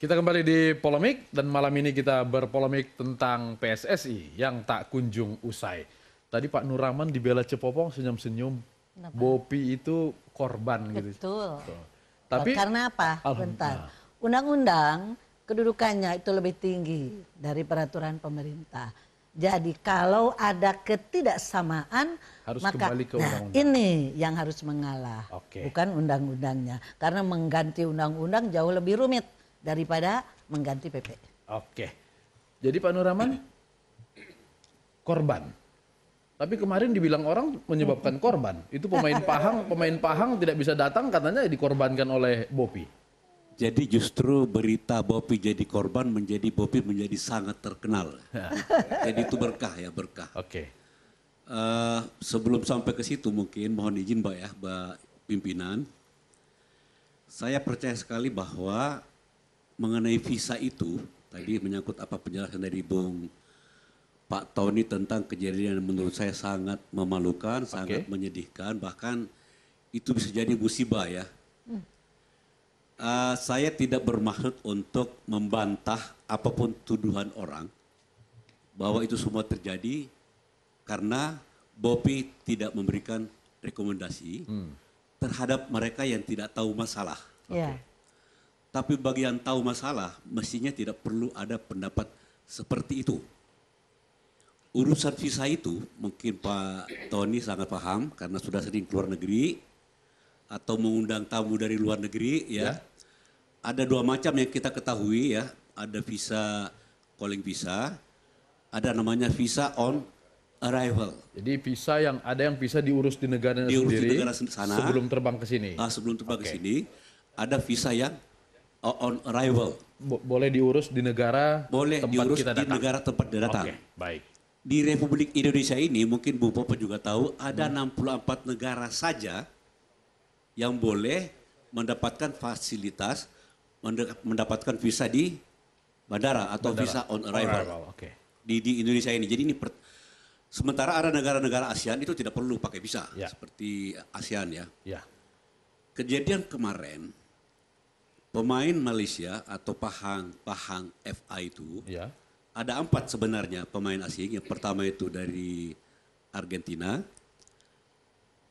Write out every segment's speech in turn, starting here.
Kita kembali di Polemik dan malam ini kita berpolemik tentang PSSI yang tak kunjung usai. Tadi Pak Nur Rahman dibela Cepopong senyum-senyum. Kenapa? Bopi itu korban gitu. Betul. Tapi Karena apa? Bentar. Undang-undang kedudukannya itu lebih tinggi dari peraturan pemerintah. Jadi kalau ada ketidaksamaan Harus maka kembali ke undang-undang. ini yang harus mengalah. Oke. Bukan undang-undangnya. Karena mengganti undang-undang jauh lebih rumit daripada mengganti PP. Oke. Jadi Pak Nur Rahman korban. Tapi kemarin dibilang orang menyebabkan korban. Itu pemain Pahang tidak bisa datang katanya dikorbankan oleh Bopi. Jadi justru berita Bopi jadi korban Bopi menjadi sangat terkenal. Jadi itu berkah ya, berkah. Oke. Sebelum sampai ke situ mungkin mohon izin Mbak pimpinan. Saya percaya sekali bahwa mengenai visa itu, tadi menyangkut apa penjelasan dari Pak Tony tentang kejadian yang menurut saya sangat memalukan, sangat menyedihkan, bahkan itu bisa jadi musibah ya. Saya tidak bermaksud untuk membantah apapun tuduhan orang bahwa itu semua terjadi karena Bopi tidak memberikan rekomendasi terhadap mereka yang tidak tahu masalah. Ya. Tapi bagi yang tahu masalah, mestinya tidak perlu ada pendapat seperti itu. Urusan visa itu mungkin Pak Tony sangat paham karena sudah sering keluar negeri atau mengundang tamu dari luar negeri ya. Ada dua macam yang kita ketahui ya, ada visa calling visa, ada namanya visa on arrival. Jadi visa yang bisa diurus di negara sendiri di negara sana, sebelum terbang ke sini. Sebelum terbang ke sini, ada visa yang on arrival. Boleh diurus di negara tempat kita datang. Di negara tempat dia datang. Oke, baik. Di Republik Indonesia ini mungkin Bu Popo juga tahu ada 64 negara saja yang boleh mendapatkan fasilitas, mendapatkan visa di bandara atau visa on arrival. Di Indonesia ini. Jadi ini sementara ada negara-negara ASEAN itu tidak perlu pakai visa seperti ASEAN ya. Kejadian kemarin pemain Malaysia atau Pahang FA itu ada 4 sebenarnya pemain asing. Yang pertama itu dari Argentina,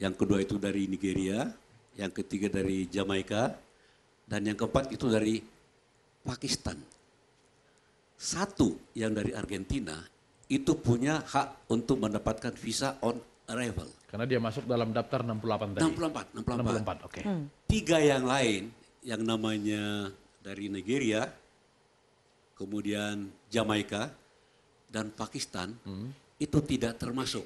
yang kedua itu dari Nigeria, yang ketiga dari Jamaika, dan yang keempat itu dari Pakistan. Satu yang dari Argentina itu punya hak untuk mendapatkan visa on arrival. Karena dia masuk dalam daftar 68 tadi. 64. Oke. 3 yang lain yang namanya dari Nigeria, kemudian Jamaika dan Pakistan itu tidak termasuk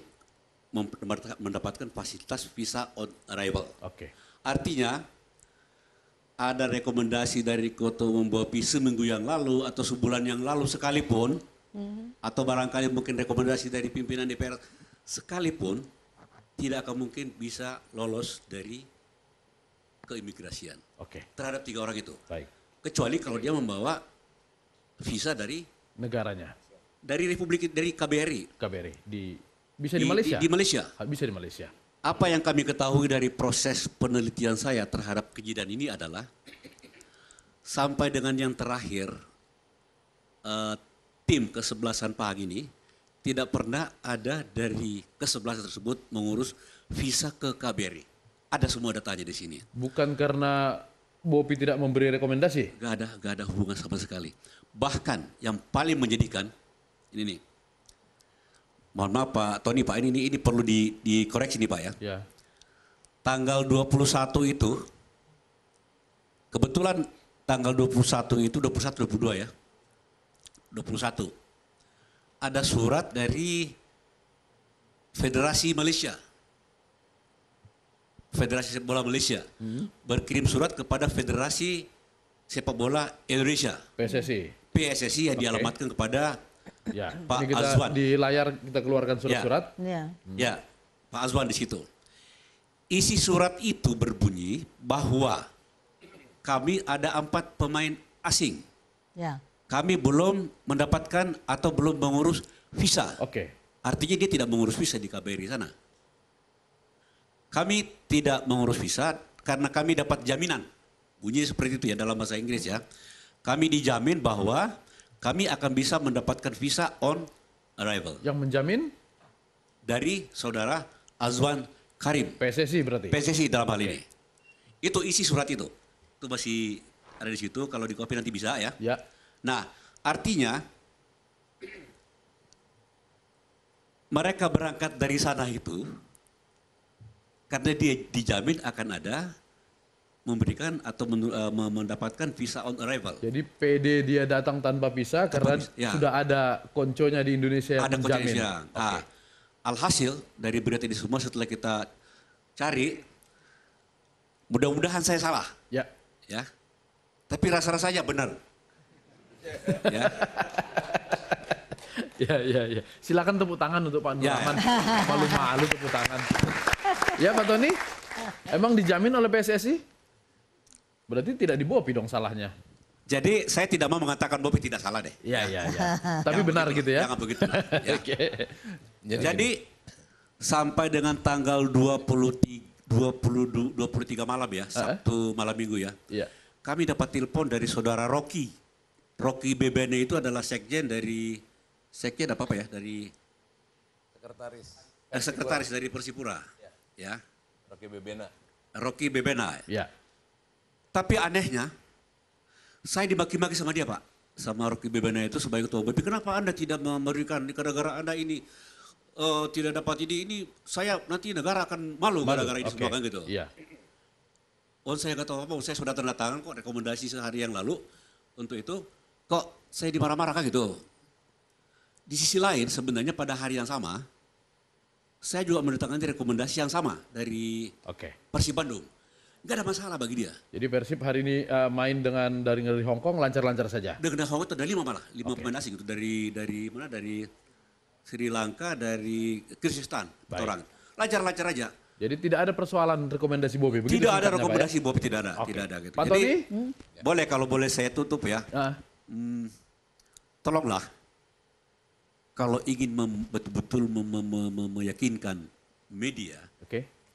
mendapatkan fasilitas visa on arrival. Artinya ada rekomendasi dari Ketua Umum Bopi seminggu yang lalu atau sebulan yang lalu sekalipun, atau barangkali mungkin rekomendasi dari pimpinan DPR sekalipun, tidak akan mungkin bisa lolos dari keimigrasian terhadap 3 orang itu. Kecuali kalau dia membawa visa dari negaranya. Dari KBRI. Bisa di Malaysia? Di Malaysia. Bisa di Malaysia. Apa yang kami ketahui dari proses penelitian saya terhadap kejadian ini adalah sampai dengan yang terakhir tim kesebelasan Pahang ini tidak pernah ada dari kesebelasan tersebut mengurus visa ke KBRI. Ada semua datanya di sini. Bukan karena Bopi tidak memberi rekomendasi? Gak ada hubungan sama sekali. Bahkan yang paling menyedihkan, ini nih. Mohon maaf Pak Tony, Pak ini perlu dikoreksi nih Pak ya. Tanggal 21 itu, kebetulan tanggal 21 itu, 22 ya. 21. Ada surat dari Federasi Malaysia. Federasi Sepak Bola Malaysia berkirim surat kepada Federasi Sepak Bola Indonesia. PSSI yang dialamatkan kepada Pak Azwan. Di layar kita keluarkan surat-surat. Ya, Pak Azwan di situ. Isi surat itu berbunyi bahwa kami ada 4 pemain asing. Kami belum mendapatkan atau belum mengurus visa. Artinya dia tidak mengurus visa di KBRI sana. Kami tidak mengurus visa karena kami dapat jaminan. Bunyi seperti itu ya dalam bahasa Inggris ya. kami dijamin bahwa kami akan bisa mendapatkan visa on arrival Yang menjamin dari saudara Azwan Karim, PSSI berarti. PSSI dalam hal ini. Itu isi surat itu. Itu masih ada di situ, kalau di copy nanti bisa ya. Ya. Nah, artinya mereka berangkat dari sana itu karena dia dijamin akan ada memberikan atau mendapatkan visa on arrival. Jadi PD dia datang tanpa visa karena visa, ya. sudah ada konconya di Indonesia yang Ada menjamin. kondisinya. Nah, alhasil dari berita ini semua setelah kita cari, mudah-mudahan saya salah, Ya. ya. Tapi rasa-rasanya benar. Ya. Ya. Silakan tepuk tangan untuk Pak Ya, Nurrahman. Malu-malu tepuk tangan. Ya Pak Tony, emang dijamin oleh PSSI? Berarti tidak di Bopi dong salahnya. Jadi saya tidak mau mengatakan Bobi tidak salah deh. Iya. Tapi benar gitu ya. Jangan begitu. Ya. Oke. Jadi sampai dengan tanggal 23 malam ya, Sabtu malam minggu ya. Iya. Kami dapat telepon dari saudara Rocky. Rocky Bebene itu adalah sekjen apa ya? Dari sekretaris dari Persipura. Ya. Rocky Bebena. Ya. Tapi anehnya, saya dimaki-maki sama dia Pak. Sama Rocky Bebena itu sebagai ketua BPI. Kenapa Anda tidak memberikan gara-gara Anda ini tidak dapat ini saya nanti negara akan malu gara-gara ini semua kan gitu. Iya. Oh saya nggak tahu apa, saya sudah tanda tangan kok rekomendasi sehari yang lalu untuk itu. Kok saya dimarah-marah kan gitu. Di sisi lain sebenarnya pada hari yang sama, saya juga mendatangkan rekomendasi yang sama dari Persib Bandung. Nggak ada masalah bagi dia. Jadi Persib hari ini main dari Hong Kong lancar-lancar saja. Dengan Hong Kong ada 5 malah, 5 pemain asing itu dari mana? Dari Sri Lanka, dari Kyrgyzstan, orang. Lancar-lancar aja. Jadi tidak ada persoalan rekomendasi Bobi. Begitu Tidak ada singkatnya, rekomendasi Pak, ya? Bobi, tidak ada, tidak ada gitu. Pak Jadi Tony? boleh kalau boleh saya tutup ya. Tolonglah kalau ingin betul-betul meyakinkan media,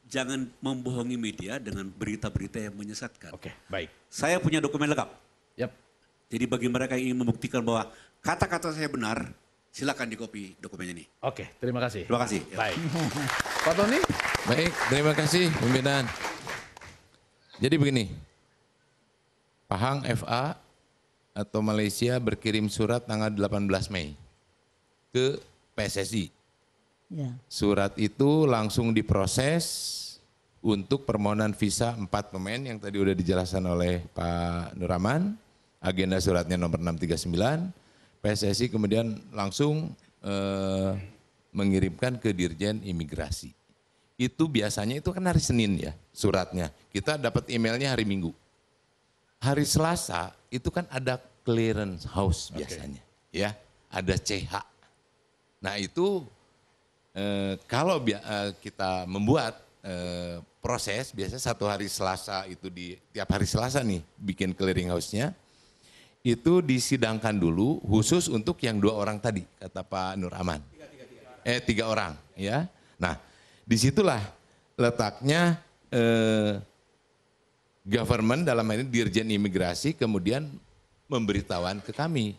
jangan membohongi media dengan berita-berita yang menyesatkan. Baik. Saya punya dokumen lengkap. Yap. Jadi bagi mereka yang ingin membuktikan bahwa kata-kata saya benar, silakan dikopi dokumen ini. Terima kasih. Terima kasih. Baik. Pak Tony? Baik, terima kasih pimpinan. Jadi begini, Pahang FA atau Malaysia berkirim surat tanggal 18 Mei ke PSSI. Ya. Surat itu langsung diproses untuk permohonan visa 4 pemain yang tadi udah dijelaskan oleh Pak Nurrahman. Agenda suratnya nomor 639. PSSI kemudian langsung mengirimkan ke Dirjen Imigrasi. Itu biasanya itu kan hari Senin ya suratnya. Kita dapat emailnya hari Minggu. Hari Selasa itu kan ada clearance house biasanya. Ya, ada CH. Nah itu kalau kita membuat proses biasanya satu hari Selasa itu tiap hari Selasa nih bikin clearing house-nya itu disidangkan dulu khusus untuk yang 2 orang tadi kata Pak Nurrahman. 3 orang ya. Nah disitulah letaknya government dalam hal ini Dirjen Imigrasi kemudian memberitahuan ke kami.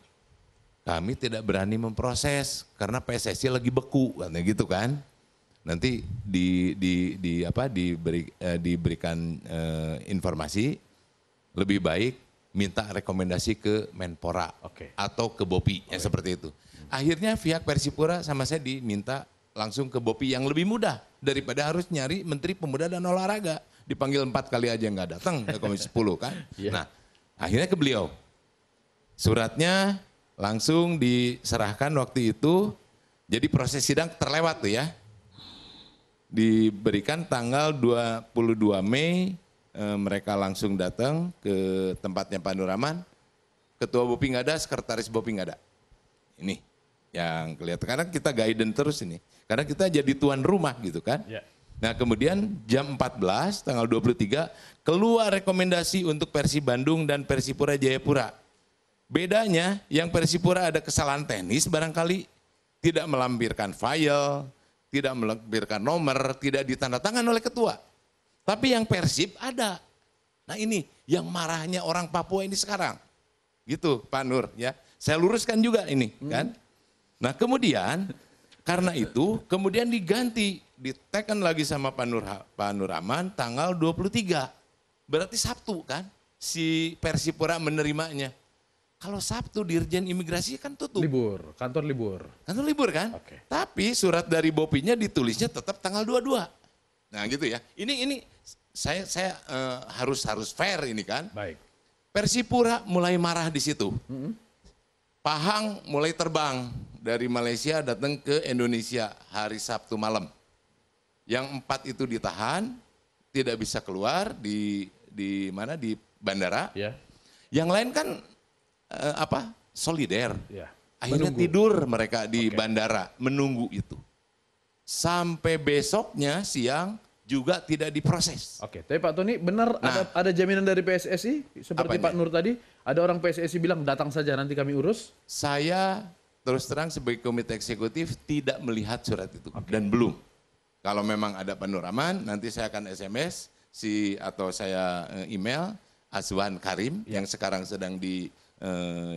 Kami tidak berani memproses karena PSSI lagi beku katanya gitu kan. Nanti diberikan informasi lebih baik minta rekomendasi ke Menpora atau ke Bopi yang seperti itu. Akhirnya pihak Persipura sama saya diminta langsung ke Bopi yang lebih mudah daripada harus nyari Menteri Pemuda dan Olahraga. Dipanggil 4 kali aja nggak datang ke Komisi 10 kan. Nah akhirnya ke beliau. Suratnya langsung diserahkan waktu itu, jadi proses sidang terlewat tuh ya. Diberikan tanggal 22 Mei, mereka langsung datang ke tempatnya Pak Nurrahman. Ketua Bopi nggak ada, sekretaris Bopi nggak ada. Ini yang kelihatan, karena kita guidance terus ini. Karena kita jadi tuan rumah gitu kan. Nah kemudian jam 14, tanggal 23, keluar rekomendasi untuk Persib Bandung dan Persipura Jayapura. Bedanya yang Persipura ada kesalahan teknis barangkali, tidak melampirkan file, tidak melampirkan nomor, tidak ditandatangan oleh ketua. Tapi yang Persib ada. Nah ini yang marahnya orang Papua ini sekarang. Gitu Pak Nur ya. Saya luruskan juga ini kan. Nah kemudian karena itu kemudian diganti, ditekan lagi sama Pak Nur Rahman tanggal 23. Berarti Sabtu kan si Persipura menerimanya. Kalau Sabtu Dirjen Imigrasi kan tutup. Libur, kantor libur. Kantor libur kan? Oke. Tapi surat dari Bopinya ditulisnya tetap tanggal 22. Nah gitu ya. Ini saya harus fair ini kan. Baik. Persipura mulai marah di situ. Pahang mulai terbang dari Malaysia datang ke Indonesia hari Sabtu malam. Yang 4 itu ditahan, tidak bisa keluar di mana di bandara. Ya. Yang lain kan solider. Ya. Akhirnya Menunggu. tidur mereka di bandara menunggu itu. Sampai besoknya siang juga tidak diproses. Oke, tapi Pak Tony benar ada jaminan dari PSSI seperti Apanya? Pak Nur tadi, ada orang PSSI bilang datang saja nanti kami urus. Saya terus terang sebagai komite eksekutif tidak melihat surat itu dan belum. Kalau memang ada Pak Nur Rahman, nanti saya akan SMS atau saya email Azwan Karim yang sekarang sedang di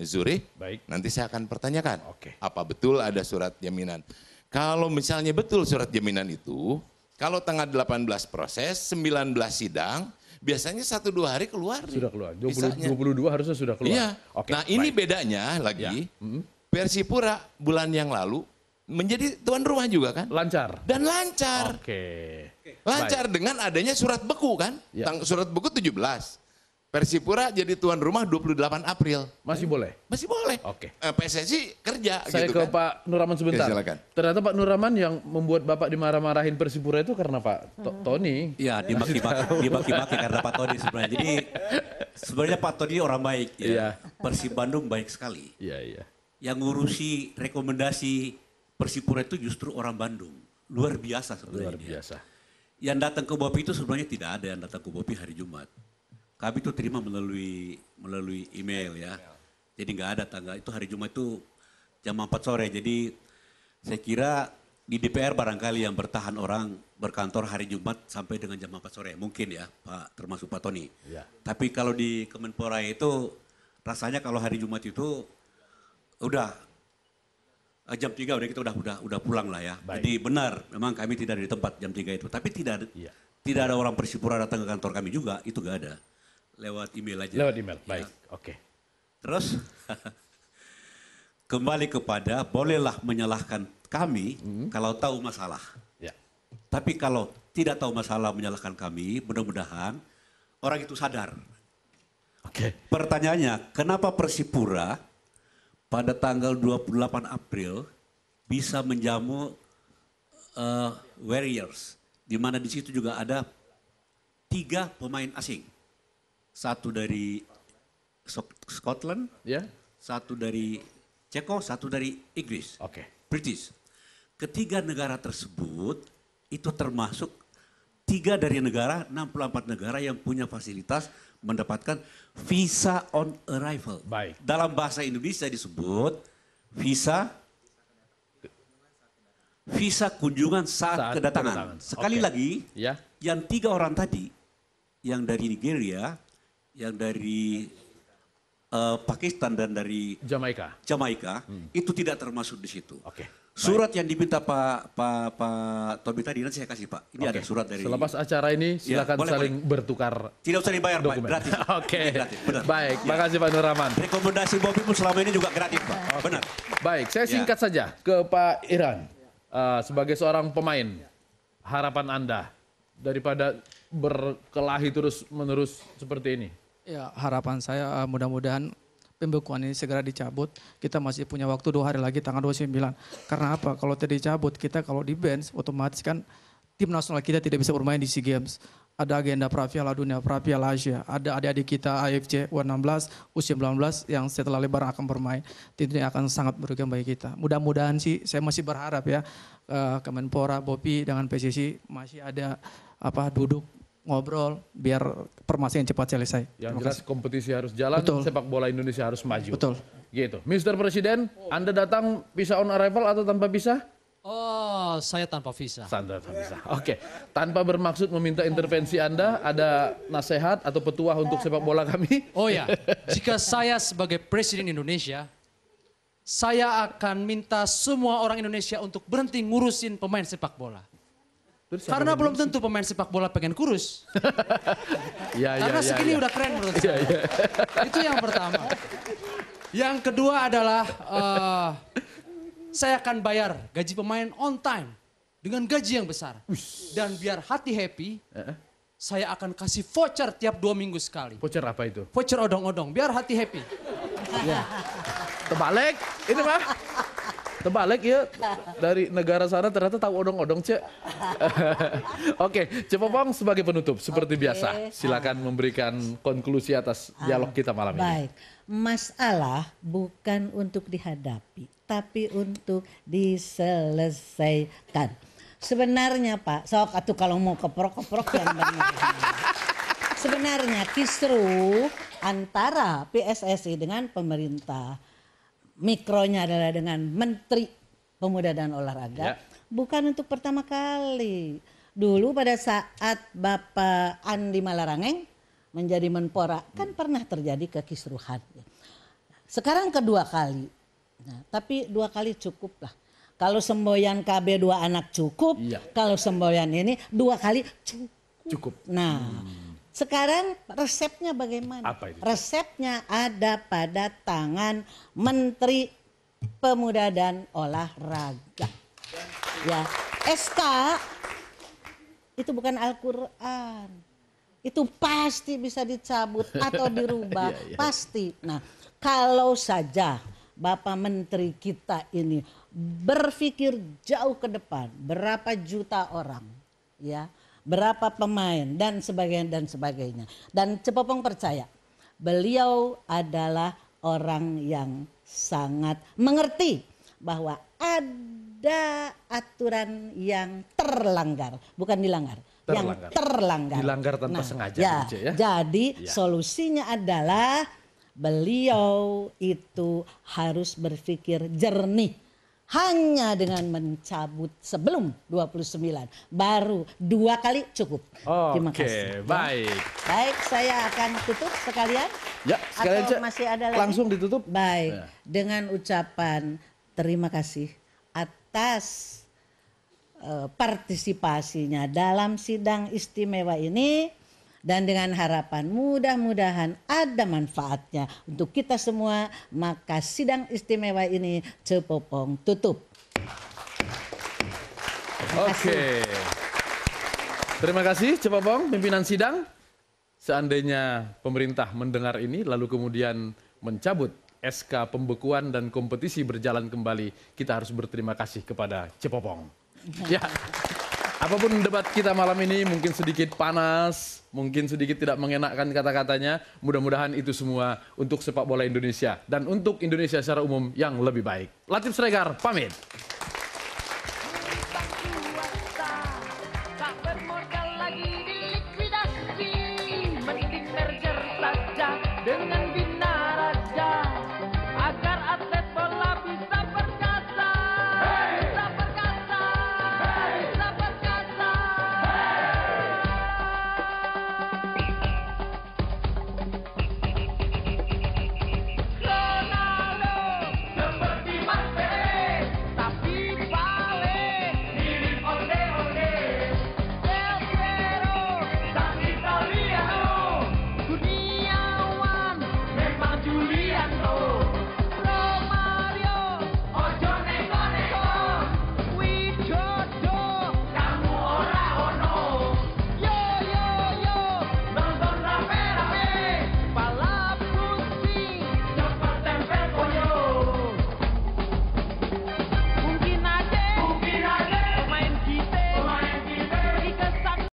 Zurich. Baik. Nanti saya akan pertanyakan Oke. apa betul ada surat jaminan. Kalau misalnya betul surat jaminan itu, kalau tanggal 18 proses, 19 sidang, biasanya 1-2 hari keluar. Sudah keluar. Visanya. 22 harusnya sudah keluar. Iya. Oke. Nah ini baik. bedanya lagi, Ya. Persipura bulan yang lalu menjadi tuan rumah juga kan. Lancar. Dan lancar. Oke. Lancar dengan adanya surat beku kan. Ya. Surat beku 17. Persipura jadi tuan rumah 28 April. Masih boleh. Masih boleh. Oke. PSSI kerja Saya gitu ke kan. Pak Nurrahman sebentar. Oke, silakan. Ternyata Pak Nurrahman yang membuat Bapak dimarah-marahin Persipura itu karena Pak Tony. Ya dibaki-baki karena Pak Tony sebenarnya. Jadi sebenarnya Pak Tony orang baik ya. Iya. Persib Bandung baik sekali. Iya, iya. Yang ngurusi rekomendasi Persipura itu justru orang Bandung. Luar biasa sebenarnya. Luar biasa. Yang datang ke Bopi itu sebenarnya tidak ada yang datang ke Bopi hari Jumat. Kami itu terima melalui email ya. Jadi nggak ada tanggal itu hari Jumat itu jam 4 sore. Jadi saya kira di DPR barangkali yang bertahan orang berkantor hari Jumat sampai dengan jam 4 sore. Mungkin ya Pak, termasuk Pak Tony. Ya. Tapi kalau di Kemenpora itu rasanya kalau hari Jumat itu udah jam 3 udah kita udah pulang lah ya. Baik. Jadi benar memang kami tidak ada di tempat jam 3 itu. Tapi Iya. tidak ada orang Persipura datang ke kantor kami juga, itu gak ada. Lewat email aja. Lewat email. Ya. Baik. Oke. Terus kembali kepada bolehlah menyalahkan kami kalau tahu masalah. Ya. Tapi kalau tidak tahu masalah menyalahkan kami, mudah-mudahan orang itu sadar. Oke. Pertanyaannya, kenapa Persipura pada tanggal 28 April bisa menjamu Warriors, di mana di situ juga ada 3 pemain asing, 1 dari Scotland, Ya. 1 dari Ceko, 1 dari Inggris, Oke. British. Ketiga negara tersebut itu termasuk 3 dari negara, 64 negara yang punya fasilitas mendapatkan visa on arrival. Baik. Dalam bahasa Indonesia disebut visa kunjungan saat kedatangan. Sekali Oke. lagi, Ya. yang 3 orang tadi, yang dari Nigeria, yang dari Pakistan dan dari Jamaika. Jamaika, itu tidak termasuk di situ. Oke. Surat yang diminta Pak Tobi tadi nanti saya kasih Pak. Ini Oke. ada surat dari. Selepas acara ini Ya, silakan boleh, saling bertukar Tidak usah dibayar Pak, dokumen. gratis. Oke. Ini gratis, benar. Baik, Ya. makasih Pak Nurrahman. Rekomendasi Bobi pun selama ini juga gratis Pak. Benar. Baik, saya singkat saja ke Pak Iran. Sebagai seorang pemain, harapan Anda daripada berkelahi terus-menerus seperti ini? Ya, harapan saya mudah-mudahan pembekuan ini segera dicabut. Kita masih punya waktu 2 hari lagi tanggal 29. Karena apa? Kalau tidak dicabut, kita kalau di bench otomatis kan tim nasional kita tidak bisa bermain di SEA Games. Ada agenda pra-Piala Dunia, pra-Piala Asia. Ada adik-adik kita AFC U16, U19 yang setelah lebaran akan bermain. Tentunya akan sangat merugikan bagi kita. Mudah-mudahan sih saya masih berharap ya Kemenpora, Bopi dengan PSSI masih ada duduk ngobrol biar permasalahan cepat selesai. Yang Terima jelas kasih. kompetisi harus jalan, Betul. sepak bola Indonesia harus maju. Betul. Gitu. Mr. Presiden, Anda datang visa on arrival atau tanpa visa? Oh, Saya tanpa visa. Sandra bisa. Oke, tanpa bermaksud meminta intervensi Anda, ada nasihat atau petuah untuk sepak bola kami? Oh ya, jika saya sebagai Presiden Indonesia, saya akan minta semua orang Indonesia untuk berhenti ngurusin pemain sepak bola. Terus Karena belum tentu pemain sepak bola pengen kurus. Karena segini udah keren menurut saya. Itu yang pertama. Yang kedua adalah saya akan bayar gaji pemain on time dengan gaji yang besar. Dan biar hati happy, saya akan kasih voucher tiap 2 minggu sekali. Voucher apa itu? Voucher odong-odong, biar hati happy. Terbalik, ini mah. Terbalik ya, dari negara sana ternyata tahu odong-odong, Cek. Oke, Cepopong sebagai penutup, seperti biasa. Silakan memberikan konklusi atas dialog kita malam ini. Baik, masalah bukan untuk dihadapi, tapi untuk diselesaikan. Sebenarnya Pak, sok atuh kalau mau keprok-keprok yang benar. Sebenarnya kisruh antara PSSI dengan pemerintah, mikronya adalah dengan Menteri Pemuda dan Olahraga, bukan untuk pertama kali. Dulu pada saat Bapak Andi Malarangeng menjadi Menpora, kan pernah terjadi kekisruhan. Sekarang kedua kali, nah, tapi 2 kali cukup lah. Kalau semboyan KB 2 anak cukup, kalau semboyan ini 2 kali cukup. Nah, sekarang resepnya bagaimana? Apa itu? Resepnya ada pada tangan Menteri Pemuda dan Olahraga. Ya, SK itu bukan Al-Quran. Itu pasti bisa dicabut atau dirubah, pasti. Nah, kalau saja Bapak Menteri kita ini berpikir jauh ke depan, berapa juta orang, ya, berapa pemain dan sebagainya. Dan Cepopong percaya, beliau adalah orang yang sangat mengerti bahwa ada aturan yang terlanggar, bukan dilanggar, yang terlanggar. Dilanggar tanpa sengaja. Ya, gitu, ya? Jadi solusinya adalah beliau itu harus berpikir jernih. Hanya dengan mencabut sebelum 29, baru 2 kali cukup. Terima kasih. Oke, baik. Baik, saya akan tutup sekalian. Ya, sekalian, Atau Cek. masih ada lagi? Langsung ditutup. Baik, dengan ucapan terima kasih atas partisipasinya dalam sidang istimewa ini. Dan dengan harapan mudah-mudahan ada manfaatnya untuk kita semua, maka sidang istimewa ini Cepopong tutup. Oke. Terima kasih Cepopong, pimpinan sidang. Seandainya pemerintah mendengar ini lalu kemudian mencabut SK pembekuan dan kompetisi berjalan kembali, kita harus berterima kasih kepada Cepopong. Ya. Apapun debat kita malam ini mungkin sedikit panas, mungkin sedikit tidak mengenakkan kata-katanya, mudah-mudahan itu semua untuk sepak bola Indonesia dan untuk Indonesia secara umum yang lebih baik. Latif Sregar pamit.